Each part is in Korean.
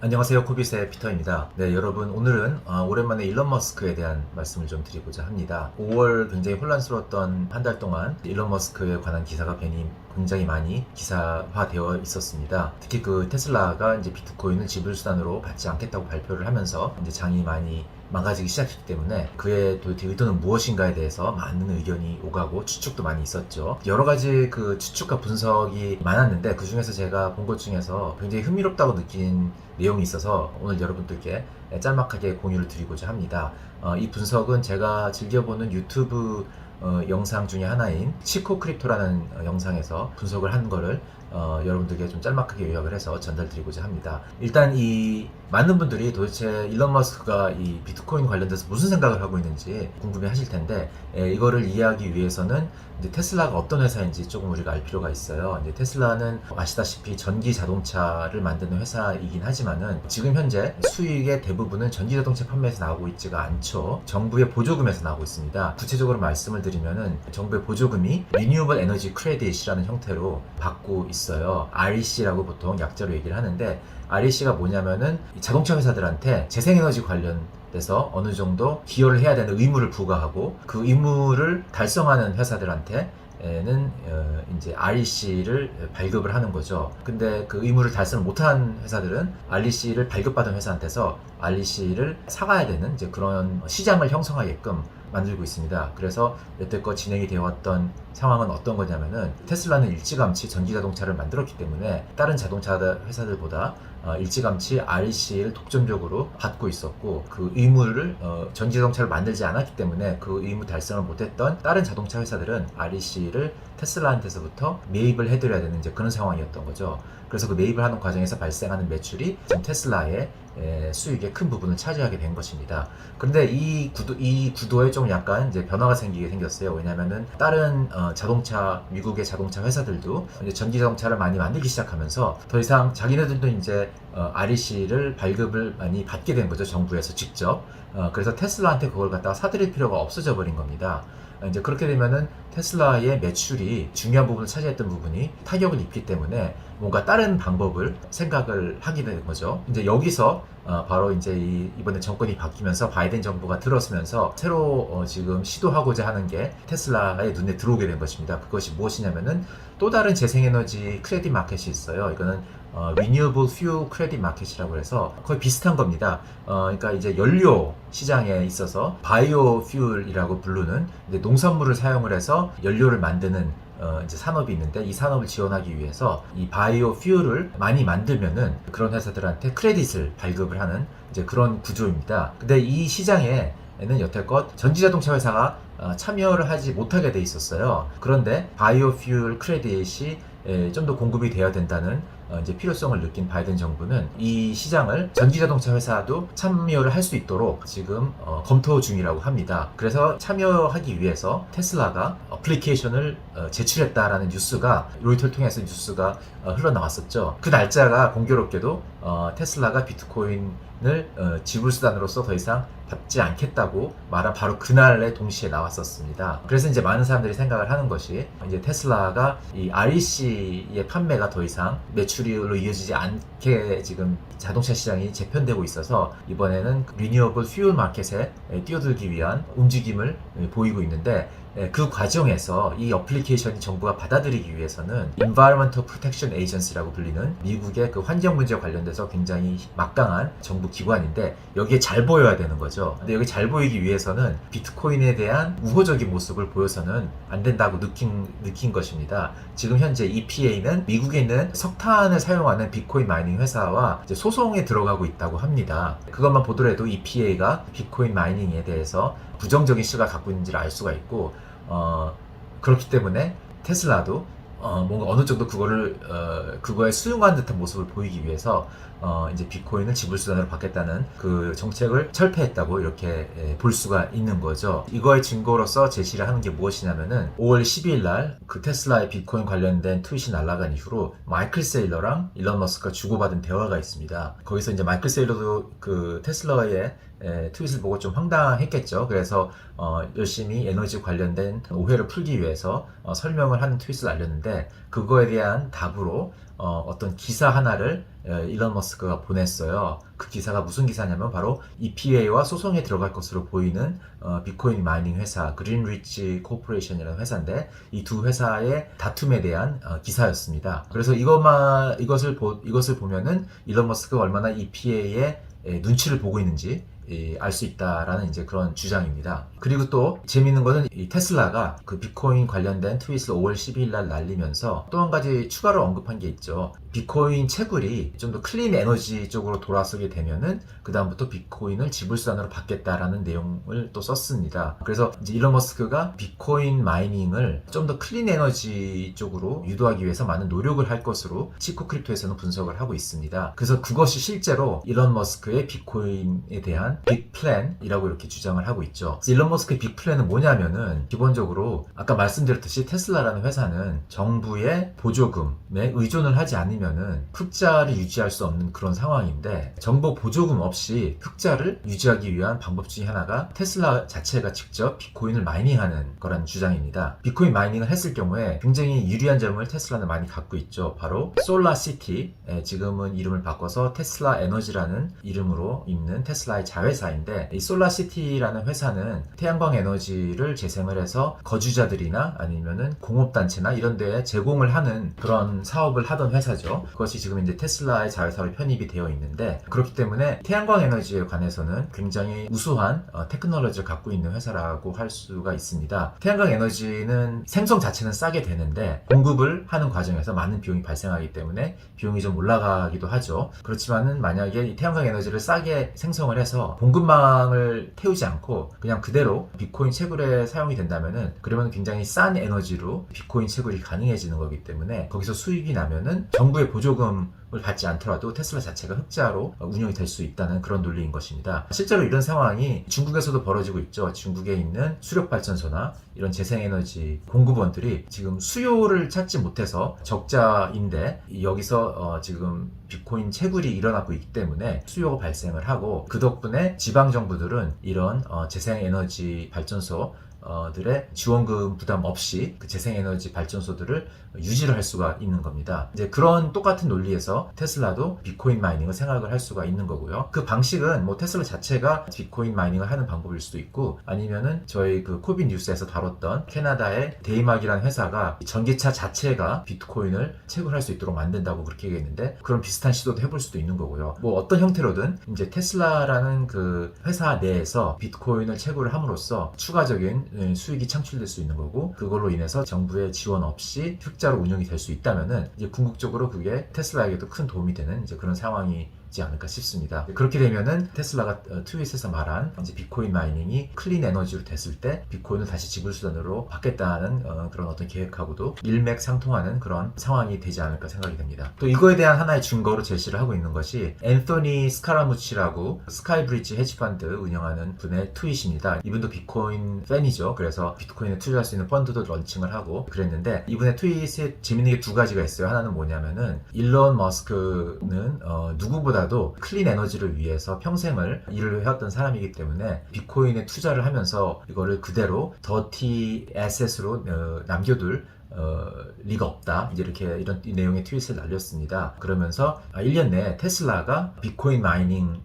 안녕하세요. 코빗의 피터입니다. 네, 여러분 오늘은 오랜만에 일론 머스크에 대한 말씀을 좀 드리고자 합니다. 5월 굉장히 혼란스러웠던 한 달 동안 일론 머스크에 관한 기사가 굉장히 많이 기사화되어 있었습니다. 특히 그 테슬라가 이제 비트코인을 지불수단으로 받지 않겠다고 발표를 하면서 이제 장이 많이 망가지기 시작했기 때문에 그의 도대체 의도는 무엇인가에 대해서 많은 의견이 오가고 추측도 많이 있었죠. 여러 가지 그 추측과 분석이 많았는데 그 중에서 제가 본 것 중에서 굉장히 흥미롭다고 느낀 내용이 있어서 오늘 여러분들께 짤막하게 공유를 드리고자 합니다. 이 분석은 제가 즐겨보는 유튜브 영상 중에 하나인 치코 크립토라는 영상에서 분석을 한 거를 여러분들께 좀 짤막하게 요약을 해서 전달드리고자 합니다. 일단 이 많은 분들이 도대체 일론 머스크가 이 비트코인 관련돼서 무슨 생각을 하고 있는지 궁금해 하실 텐데 이거를 이해하기 위해서는 이제 테슬라가 어떤 회사인지 조금 우리가 알 필요가 있어요. 이제 테슬라는 아시다시피 전기 자동차를 만드는 회사이긴 하지만은 지금 현재 수익의 대부분은 전기 자동차 판매에서 나오고 있지가 않죠. 정부의 보조금에서 나오고 있습니다. 구체적으로 말씀을 드리면은 정부의 보조금이 Renewable Energy Credit이라는 형태로 받고 있어요. REC라고 보통 약자로 얘기를 하는데 REC가 뭐냐면은 자동차 회사들한테 재생에너지 관련돼서 어느 정도 기여를 해야 되는 의무를 부과하고 그 의무를 달성하는 회사들한테는 이제 REC를 발급을 하는 거죠. 근데 그 의무를 달성을 못한 회사들은 REC를 발급받은 회사한테서 REC를 사가야 되는 이제 그런 시장을 형성하게끔 만들고 있습니다. 그래서 여태껏 진행이 되어 왔던 상황은 어떤 거냐면은 테슬라는 일찌감치 전기자동차를 만들었기 때문에 다른 자동차 회사들보다 일찌감치 REC를 독점적으로 받고 있었고 그 의무를 전기자동차를 만들지 않았기 때문에 그 의무 달성을 못했던 다른 자동차 회사들은 REC를 테슬라한테서부터 매입을 해드려야 되는 이제 그런 상황이었던 거죠. 그래서 그 매입을 하는 과정에서 발생하는 매출이 지금 테슬라의 수익의 큰 부분을 차지하게 된 것입니다. 그런데 이 구도에 좀 약간 이제 변화가 생겼어요. 왜냐면은 다른 미국의 자동차 회사들도 이제 전기 자동차를 많이 만들기 시작하면서 더 이상 자기네들도 이제 REC를 발급을 많이 받게 된 거죠. 정부에서 직접. 그래서 테슬라한테 그걸 갖다가 사들일 필요가 없어져 버린 겁니다. 이제 그렇게 되면은 테슬라의 매출이 중요한 부분을 차지했던 부분이 타격을 입기 때문에 뭔가 다른 방법을 생각을 하게 되는 거죠. 이제 여기서 바로 이제 이번에 정권이 바뀌면서 바이든 정부가 들어서면서 새로 지금 시도하고자 하는 게 테슬라의 눈에 들어오게 된 것입니다. 그것이 무엇이냐면은 또 다른 재생에너지 크레딧 마켓이 있어요. 이거는 Renewable Fuel Credit Market이라고 해서 거의 비슷한 겁니다. 그러니까 이제 연료 시장에 있어서 바이오 퓨얼이라고 부르는 이제 농산물을 사용을 해서 연료를 만드는 이제 산업이 있는데 이 산업을 지원하기 위해서 이 바이오 퓨얼을 많이 만들면은 그런 회사들한테 크레딧을 발급을 하는 이제 그런 구조입니다. 근데 이 시장에는 여태껏 전기자동차 회사가 참여를 하지 못하게 돼 있었어요. 그런데 바이오 퓨얼 크레딧이 좀 더 공급이 되어야 된다는 이제 필요성을 느낀 바이든 정부는 이 시장을 전기자동차 회사도 참여를 할 수 있도록 지금 검토 중이라고 합니다. 그래서 참여하기 위해서 테슬라가 어플리케이션을 제출했다라는 뉴스가 로이터를 통해서 뉴스가 흘러나왔었죠. 그 날짜가 공교롭게도 테슬라가 비트코인을 지불수단으로서 더 이상 받지 않겠다고 말한 바로 그날에 동시에 나왔었습니다. 그래서 이제 많은 사람들이 생각을 하는 것이 이제 테슬라가 이 REC의 판매가 더 이상 매출로 이어지지 않게 지금 자동차 시장이 재편되고 있어서 이번에는 리뉴어블 퓨얼 마켓에 뛰어들기 위한 움직임을 보이고 있는데 그 과정에서 이 어플리케이션이 정부가 받아들이기 위해서는 Environmental Protection Agency라고 불리는 미국의 그 환경 문제 관련돼서 굉장히 막강한 정부 기관인데 여기에 잘 보여야 되는 거죠. 근데 여기 잘 보이기 위해서는 비트코인에 대한 우호적인 모습을 보여서는 안 된다고 느낀 것입니다. 지금 현재 EPA는 미국에 있는 석탄을 사용하는 비트코인 마이닝 회사와 이제 소송에 들어가고 있다고 합니다. 그것만 보더라도 EPA가 비트코인 마이닝에 대해서 부정적인 시각을 갖고 있는지를 알 수가 있고 그렇기 때문에 테슬라도 뭔가 어느 정도 그거에 수용한 듯한 모습을 보이기 위해서 이제 비트코인을 지불수단으로 받겠다는 그 정책을 철폐했다고 이렇게 볼 수가 있는 거죠. 이거의 증거로서 제시를 하는 게 무엇이냐면은 5월 12일 날 그 테슬라의 비트코인 관련된 트윗이 날아간 이후로 마이클 세일러랑 일론 머스크가 주고받은 대화가 있습니다. 거기서 이제 마이클 세일러도 그 테슬라의 트윗을 보고 좀 황당했겠죠. 그래서 열심히 에너지 관련된 오해를 풀기 위해서 설명을 하는 트윗을 날렸는데, 그거에 대한 답으로 어떤 기사 하나를 일론 머스크가 보냈어요. 그 기사가 무슨 기사냐면 바로 EPA와 소송에 들어갈 것으로 보이는 비트코인 마이닝 회사 그린리치 코퍼레이션이라는 회사인데, 이 두 회사의 다툼에 대한 기사였습니다. 그래서 이것을 보면은 일론 머스크가 얼마나 EPA의 눈치를 보고 있는지 알 수 있다라는 이제 그런 주장입니다. 그리고 또 재미있는 거는 이 테슬라가 그 비트코인 관련된 트윗을 5월 12일 날 날리면서 또 한 가지 추가로 언급한 게 있죠. 비트코인 채굴이 좀 더 클린 에너지 쪽으로 돌아서게 되면은 그 다음부터 비트코인을 지불수단으로 받겠다라는 내용을 또 썼습니다. 그래서 이제 일론 머스크가 비트코인 마이닝을 좀 더 클린 에너지 쪽으로 유도하기 위해서 많은 노력을 할 것으로 치코 크립토에서는 분석을 하고 있습니다. 그래서 그것이 실제로 일론 머스크의 비트코인에 대한 빅 플랜이라고 이렇게 주장을 하고 있죠. 일론 머스크의 빅 플랜은 뭐냐면은 기본적으로 아까 말씀드렸듯이 테슬라라는 회사는 정부의 보조금에 의존을 하지 않으면은 흑자를 유지할 수 없는 그런 상황인데, 정부 보조금 없이 흑자를 유지하기 위한 방법 중에 하나가 테슬라 자체가 직접 비트코인을 마이닝하는 거라는 주장입니다. 비트코인 마이닝을 했을 경우에 굉장히 유리한 점을 테슬라는 많이 갖고 있죠. 바로 솔라시티, 지금은 이름을 바꿔서 테슬라 에너지라는 이름으로 있는 테슬라의 자회사인데, 이 솔라시티라는 회사는 태양광 에너지를 재생을 해서 거주자들이나 아니면은 공업단체나 이런 데에 제공을 하는 그런 사업을 하던 회사죠. 그것이 지금 이제 테슬라의 자회사로 편입이 되어 있는데, 그렇기 때문에 태양광 에너지에 관해서는 굉장히 우수한 테크놀로지를 갖고 있는 회사라고 할 수가 있습니다. 태양광 에너지는 생성 자체는 싸게 되는데 공급을 하는 과정에서 많은 비용이 발생하기 때문에 비용이 좀 올라가기도 하죠. 그렇지만은 만약에 이 태양광 에너지를 싸게 생성을 해서 공급망을 태우지 않고 그냥 그대로 비트코인 채굴에 사용이 된다면은, 그러면 굉장히 싼 에너지로 비트코인 채굴이 가능해지는 거기 때문에 거기서 수익이 나면은 정부의 보조금을 받지 않더라도 테슬라 자체가 흑자로 운영이 될 수 있다는 그런 논리인 것입니다. 실제로 이런 상황이 중국에서도 벌어지고 있죠. 중국에 있는 수력발전소나 이런 재생에너지 공급원들이 지금 수요를 찾지 못해서 적자인데, 여기서 지금 비트코인 채굴이 일어나고 있기 때문에 수요가 발생을 하고, 그 덕분에 지방 정부들은 이런 재생에너지 발전소 들의 지원금 부담 없이 그 재생에너지 발전소들을 유지를 할 수가 있는 겁니다. 이제 그런 똑같은 논리에서 테슬라도 비트코인 마이닝을 생각을 할 수가 있는 거고요. 그 방식은 뭐 테슬라 자체가 비트코인 마이닝을 하는 방법일 수도 있고, 아니면은 저희 그 코빅 뉴스에서 다뤘던 캐나다의 데이막이라는 회사가 전기차 자체가 비트코인을 채굴할 수 있도록 만든다고 그렇게 얘기했는데, 그런 비슷한 시도도 해볼 수도 있는 거고요. 뭐 어떤 형태로든 이제 테슬라라는 그 회사 내에서 비트코인을 채굴을 함으로써 추가적인 수익이 창출될 수 있는 거고, 그걸로 인해서 정부의 지원 없이 흑자로 운영이 될 수 있다면은 이제 궁극적으로 그게 테슬라에게도 큰 도움이 되는 이제 그런 상황이 있지 않을까 싶습니다. 그렇게 되면은 테슬라가 트윗에서 말한 이제 비트코인 마이닝이 클린 에너지로 됐을 때 비트코인을 다시 지불수단으로 받겠다는 그런 어떤 계획하고도 일맥상통하는 그런 상황이 되지 않을까 생각이 됩니다. 또 이거에 대한 하나의 증거로 제시를 하고 있는 것이 앤토니 스카라무치라고 스카이브리지 헤지펀드 운영하는 분의 트윗입니다. 이분도 비트코인 팬이죠. 그래서 비트코인에 투자할 수 있는 펀드도 런칭을 하고 그랬는데, 이분의 트윗에 재밌는 게 두 가지가 있어요. 하나는 뭐냐면은 일론 머스크는 누구보다도 클린 에너지를 위해서 평생을 일을 해왔던 사람이기 때문에 비트코인에 투자를 하면서 이거를 그대로 더티 에셋으로 남겨둘 리가 없다. 이제 이렇게 이런 내용의 트윗을 날렸습니다. 그러면서 1년 내에 테슬라가 비트코인 마이닝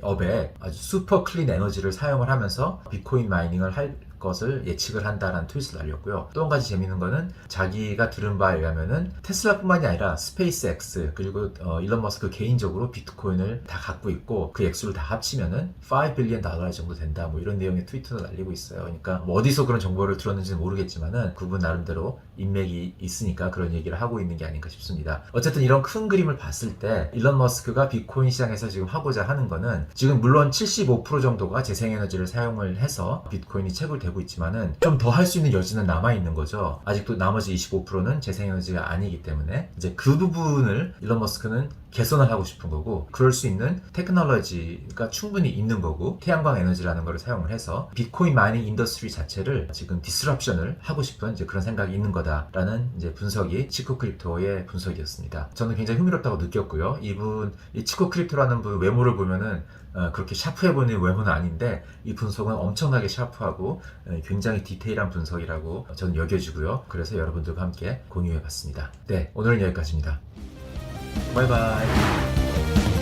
업에 아주 슈퍼 클린 에너지를 사용을 하면서 비트코인 마이닝을 할 것을 예측을 한다라는 트윗을 날렸고요. 또 한 가지 재밌는 거는 자기가 들은 바에 의하면은 테슬라뿐만이 아니라 스페이스X 그리고 일론 머스크 개인적으로 비트코인을 다 갖고 있고 그 액수를 다 합치면은 $5 빌리언 정도 된다. 뭐 이런 내용의 트위터도 날리고 있어요. 그러니까 뭐 어디서 그런 정보를 들었는지는 모르겠지만은 그분 나름대로 인맥이 있으니까 그런 얘기를 하고 있는 게 아닌가 싶습니다. 어쨌든 이런 큰 그림을 봤을 때 일론 머스크가 비트코인 시장에서 지금 하고자 하는 거는, 지금 물론 75% 정도가 재생에너지를 사용을 해서 비트코인이 채굴되고 있지만은 좀 더 할 수 있는 여지는 남아 있는 거죠. 아직도 나머지 25%는 재생에너지가 아니기 때문에 이제 그 부분을 일론 머스크는 개선을 하고 싶은 거고, 그럴 수 있는 테크놀로지가 충분히 있는 거고, 태양광 에너지라는 거를 사용을 해서 비트코인 마이닝 인더스트리 자체를 지금 디스럽션을 하고 싶은 이제 그런 생각이 있는 거다라는 이제 분석이 치코 크립토의 분석이었습니다. 저는 굉장히 흥미롭다고 느꼈고요. 이 치코 크립토라는 분 외모를 보면은 그렇게 샤프해 보이는 외모는 아닌데, 이 분석은 엄청나게 샤프하고 굉장히 디테일한 분석이라고 저는 여겨지고요. 그래서 여러분들과 함께 공유해 봤습니다. 네, 오늘은 여기까지입니다. 바이바이.